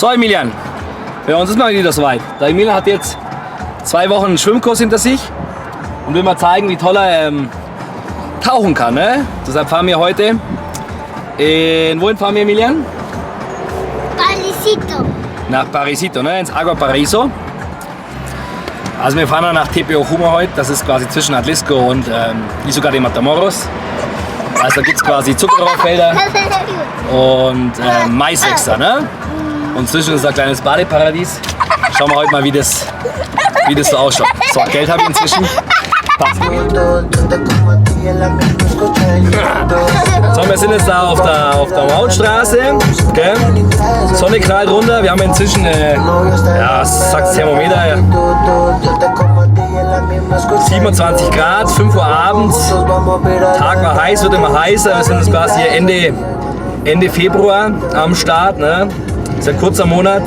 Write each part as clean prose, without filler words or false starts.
So Emilian, bei uns ist mal wieder soweit. Der Emilian hat jetzt 2 Wochen einen Schwimmkurs hinter sich und will mal zeigen, wie toll er tauchen kann. Ne? Deshalb fahren wir heute wohin fahren wir, Emilian? Parisito. Nach Parisito, ne? Ins Agua Paraiso. Also wir fahren dann nach Tepeohuma heute, das ist quasi zwischen Atlisco und Isla de Matamoros. Also da gibt es quasi Zuckerrohrfelder und Maiswächser, ne? Und zwischen ist ein kleines Badeparadies. Schauen wir heute mal, wie das so ausschaut. So, Geld habe ich inzwischen. Passt. So, wir sind jetzt da auf der Mautstraße. Okay. Sonne knallt runter. Wir haben inzwischen, was sagt das Thermometer? 27 Grad, 5 Uhr abends. Tag war heiß, wird immer heißer. Wir sind jetzt quasi hier Ende Februar am Start. Ne? Das ist ein kurzer Monat.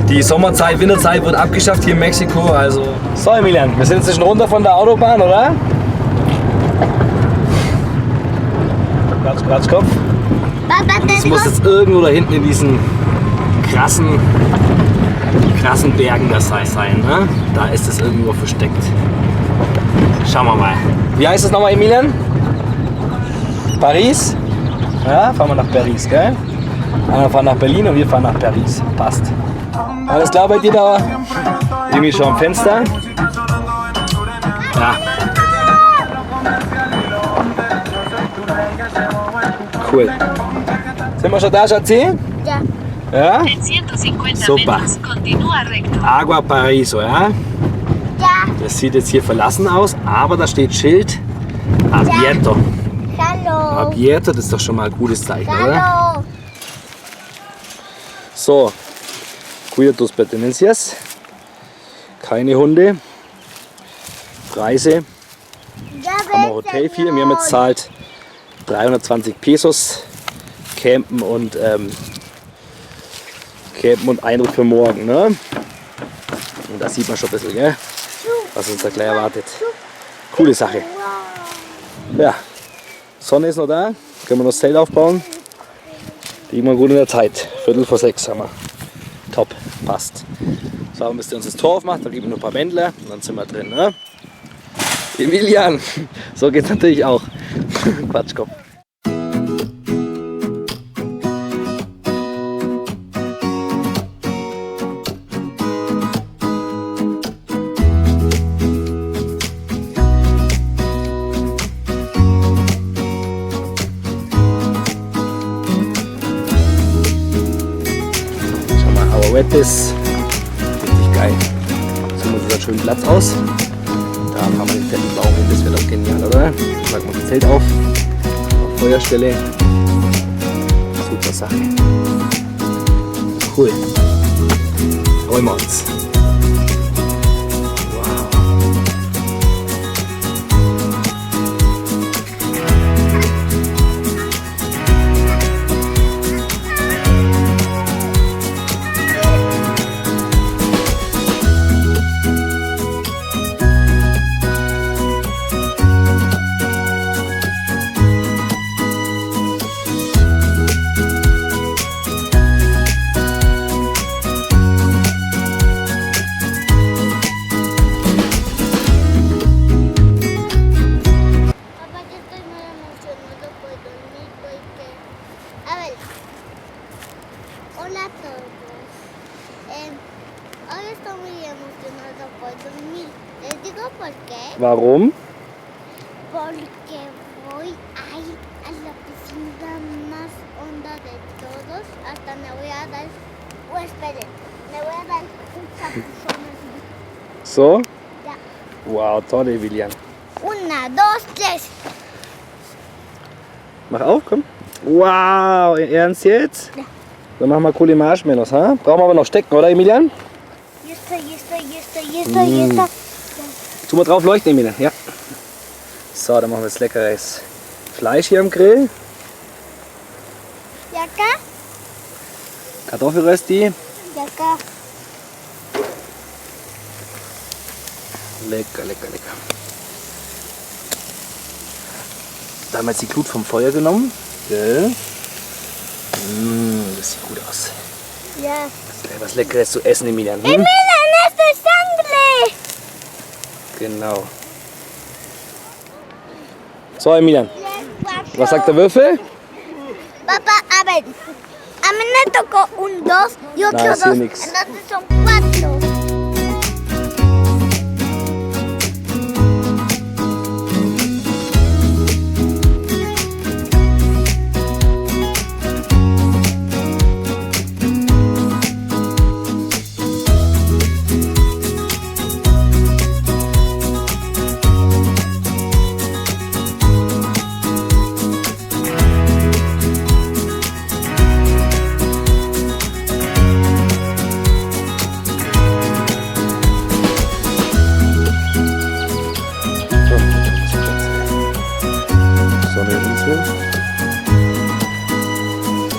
Die Sommerzeit, Winterzeit wird abgeschafft hier in Mexiko. Also. So Emilian, wir sind inzwischen runter von der Autobahn, oder? Quatschkopf. Das muss jetzt irgendwo da hinten in diesen krassen Bergen das sein, ne? Da ist es irgendwo versteckt. Schauen wir mal. Wie heißt es nochmal, Emilian? Paris? Ja, fahren wir nach Paris, gell? Einer fahren nach Berlin und wir fahren nach Paris. Passt. Alles klar bei dir da? Irgendwie schon am Fenster? Ja. Cool. Sind wir schon da, Schatzi? Ja. Ja? Super. Agua Paraiso, ja? Ja. Das sieht jetzt hier verlassen aus, aber da steht Schild Abierto. Hallo. Abierto, das ist doch schon mal ein gutes Zeichen, oder? Hallo. So, cuida tus pertenencias. Keine Hunde. Preise. Am Hotel 4. Wir haben jetzt zahlt 320 Pesos. Campen und Eindruck für morgen. Ne? Und da sieht man schon ein bisschen, gell? Was uns da gleich erwartet. Coole Sache. Ja, Sonne ist noch da. Können wir noch das Zelt aufbauen. Liegen wir gut in der Zeit. 5:45 haben wir. Top, passt. So, bis ihr uns das Tor aufmacht, dann geben wir noch ein paar Wendler und dann sind wir drin. Ne? Emilian, so geht's natürlich auch. Quatschkopf. Ist richtig geil. Suchen wir uns einen schönen Platz aus. Da haben wir den fetten Baum hin, das wird auch genial, oder? Packen wir das Zelt auf Feuerstelle. Super Sache. Cool. Freuen wir uns. Hola a todos. Hoy estoy muy emocionado por dormir. Les digo por qué. Warum? Porque voy a ir a la piscina más honda de todos. Hasta me voy a dar... Oh, esperen. Me voy a dar un chapuzón así. So? Ja. Wow, toll, Emilian. 1, 2, 3. Mach auf, komm. Wow, ernst jetzt? Ja. Dann machen wir coole Marshmallows, ha? Brauchen wir aber noch Stecken, oder Emilian? Hier está. Tu mal drauf leuchten, Emilian. Ja. So, dann machen wir jetzt leckeres Fleisch hier am Grill. Y acá, Kartoffelrösti. y acá. Lecker, lecker, lecker. Da haben wir jetzt die Glut vom Feuer genommen. Gell? Das sieht gut aus. Ja. Was Leckeres zu essen, Emilian. Hm? Emilian, es ist Sangre! Genau. So, Emilian. Was sagt der Würfel? Papá, a ver. A mí me tocó un 2 y otro No, 2. sí, nix. Entonces son 4.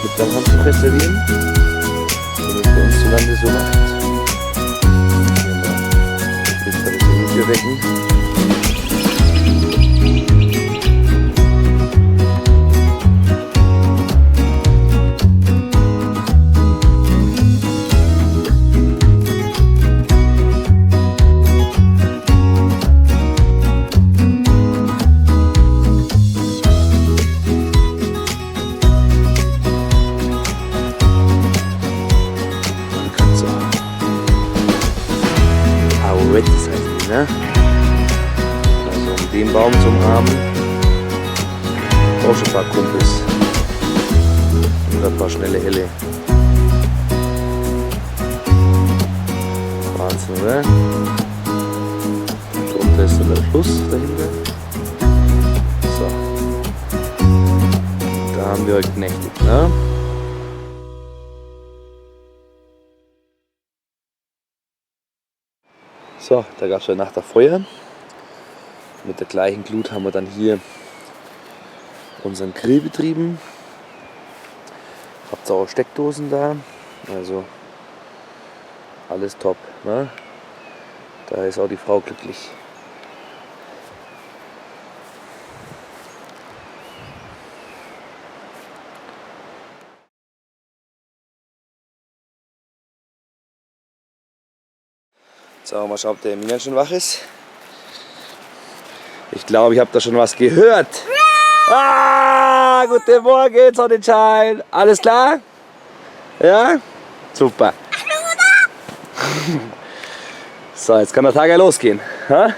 Mit der Hand zu präsentieren, wie es bei uns zu Lande so macht. Genau. Jetzt habe ich ein Video wecken. Das heißt die, ne? Also um den Baum zu umarmen, auch schon ein paar Kumpels und ein paar schnelle Helle. Wahnsinn, oder? Drunter ist so der Fluss dahinter. So. Da haben wir heute genächtigt, ne? So, da gab es heute Nacht ein Feuer. Mit der gleichen Glut haben wir dann hier unseren Grill betrieben. Habt ihr auch Steckdosen da. Also alles top. Ne? Da ist auch die Frau glücklich. So, mal schauen, ob der Emilian schon wach ist. Ich glaube, ich habe da schon was gehört. Ah, guten Morgen, Sonnenschein. Alles klar? Ja? Super. So, jetzt kann der Tag ja losgehen. Ha?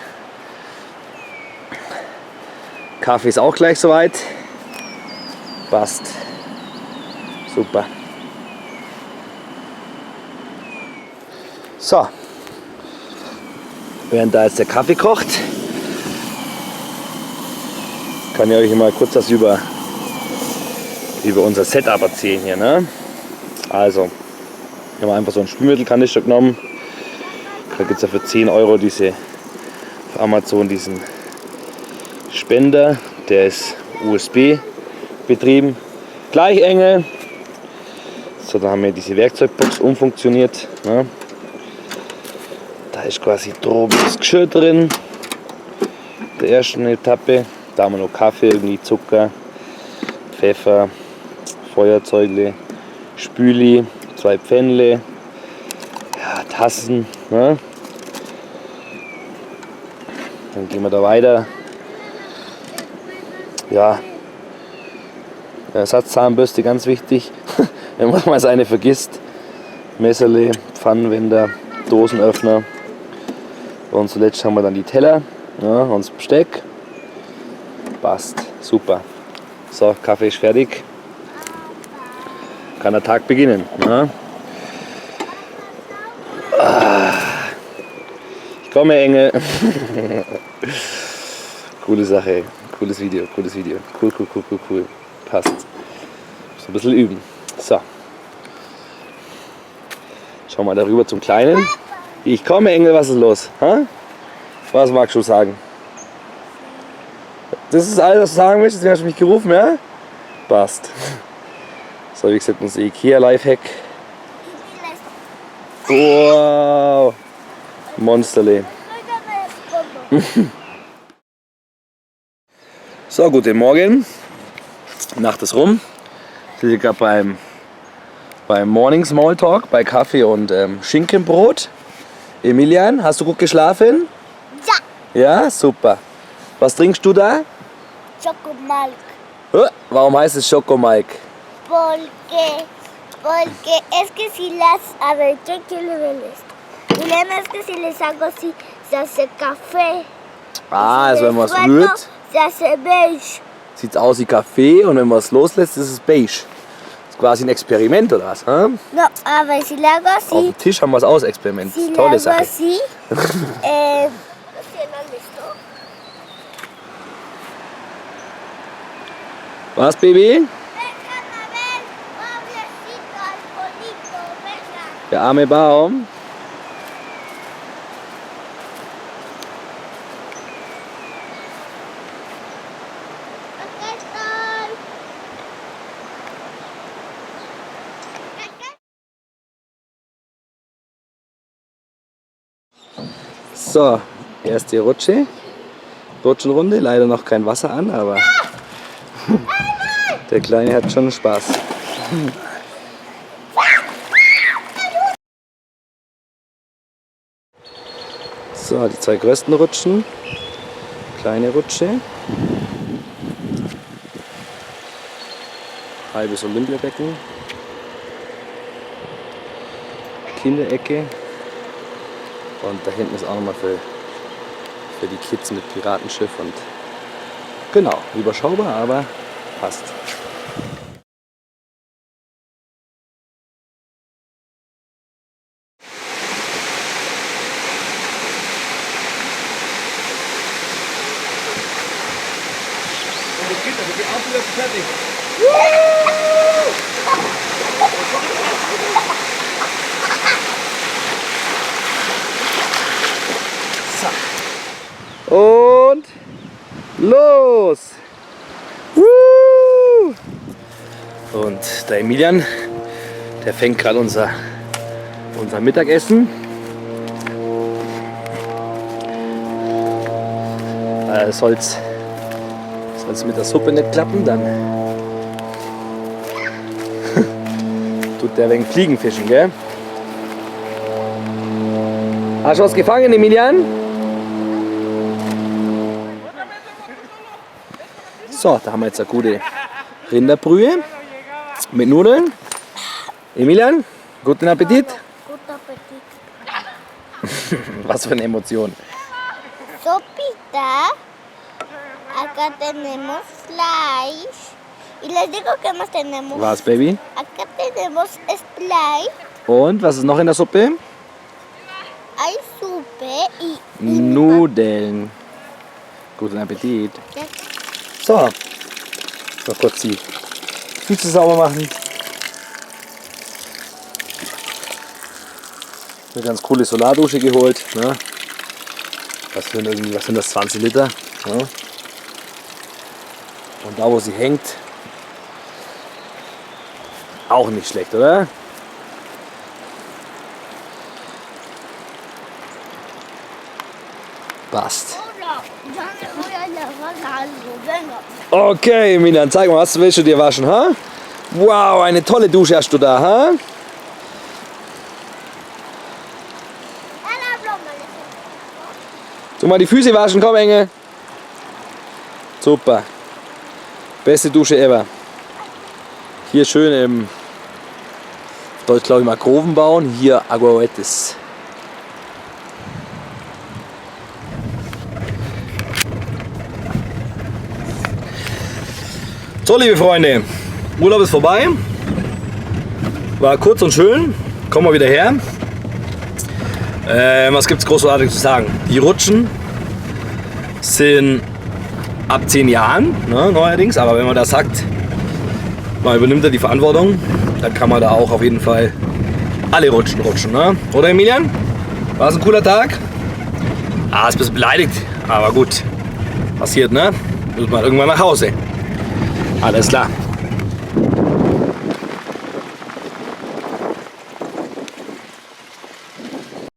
Kaffee ist auch gleich soweit. Passt. Super. So. Während da jetzt der Kaffee kocht, kann ich euch mal kurz was über unser Setup erzählen hier. Ne? Also, wir haben einfach so einen Spülmittelkanister genommen. Da gibt es ja für 10 € auf Amazon diesen Spender. Der ist USB betrieben. Gleichenge. So, da haben wir diese Werkzeugbox umfunktioniert. Ne? Da ist quasi droben das Geschirr drin, der ersten Etappe. Da haben wir noch Kaffee, irgendwie Zucker, Pfeffer, Feuerzeugle, Spüli, 2 Pfännle, ja, Tassen. Ne? Dann gehen wir da weiter. Ja, Ersatzzahnbürste, ganz wichtig, wenn man mal eine vergisst. Messerle, Pfannenwender, Dosenöffner. Und zuletzt haben wir dann die Teller, ja, und das Besteck. Passt, super. So, Kaffee ist fertig. Kann der Tag beginnen. Ja. Ich komme, Engel. Coole Sache, cooles Video. Cool. Passt. So ein bisschen üben. So. Schau mal darüber zum Kleinen. Ich komme, Engel, was ist los? Ha? Was magst du sagen? Das ist alles, was du sagen möchtest? Du hast mich gerufen, ja? Passt. So, wie gesagt, unser Ikea Lifehack. Wow! Monsterle. So, guten Morgen. Nacht ist rum. Wir sind gerade beim beim Morning Smalltalk bei Kaffee und Schinkenbrot. Emilian, hast du gut geschlafen? Ja. Ja, super. Was trinkst du da? Chocomilk. Warum heißt es Schokomilk? Porque es que si las... A ver, ¿qué quiere ver esto? El problema es que si les hago así, se hace café. Ah, also wenn man es Suelto, rührt, se hace beige. sieht es aus wie Kaffee und wenn man es loslässt, ist es beige. Das ist quasi ein Experiment oder was? Hm? No, a ver, si le hago Auf así... dem Tisch haben wir es aus, Experiment. Si le Tolle hago Sache. así... Was, Baby? Vengan a ver, pobrecito arbolito, vengan. Der arme Baum. Aquí estoy. So, erste Rutsche. Rutschenrunde, leider noch kein Wasser an, aber der Kleine hat schon Spaß. So, die zwei größten Rutschen. Kleine Rutsche. Halbes Olympiabecken. Kinderecke. Und da hinten ist auch nochmal für die Kids mit Piratenschiff und genau, überschaubar, aber passt. Und los! Woo! Und der Emilian, der fängt gerade unser Mittagessen. Soll's mit der Suppe nicht klappen, dann tut der wegen Fliegenfischen, gell? Hast du was gefangen, Emilian? So, da haben wir jetzt eine gute Rinderbrühe mit Nudeln. Emilian, guten Appetit. Guten Appetit. Was für eine Emotion. Sopita. Acá tenemos slice. Y les digo que más tenemos. Was, Baby? Acá tenemos slice. Und was ist noch in der Suppe? Hay supe y Nudeln. Guten Appetit. So, noch kurz die Füße sauber machen. Eine ganz coole Solardusche geholt. Ne? Was sind das, 20 Liter? Ne? Und da wo sie hängt, auch nicht schlecht, oder? Passt. Okay, Emilian, zeig mal, was willst du dir waschen, ha? Wow, eine tolle Dusche hast du da, ha? Tu mal die Füße waschen, komm, Engel. Super. Beste Dusche ever. Hier schön im Deutsch glaube ich mal Groven bauen, hier Aguaretes. So, liebe Freunde, Urlaub ist vorbei. War kurz und schön. Kommen wir wieder her. Was gibt es großartig zu sagen? Die Rutschen sind ab 10 Jahren, ne, neuerdings. Aber wenn man das sagt, man übernimmt ja die Verantwortung, dann kann man da auch auf jeden Fall alle rutschen. Ne? Oder Emilian? War es ein cooler Tag? Ah, ist ein bisschen beleidigt. Aber gut, passiert, ne? Muss man irgendwann nach Hause. Alles klar.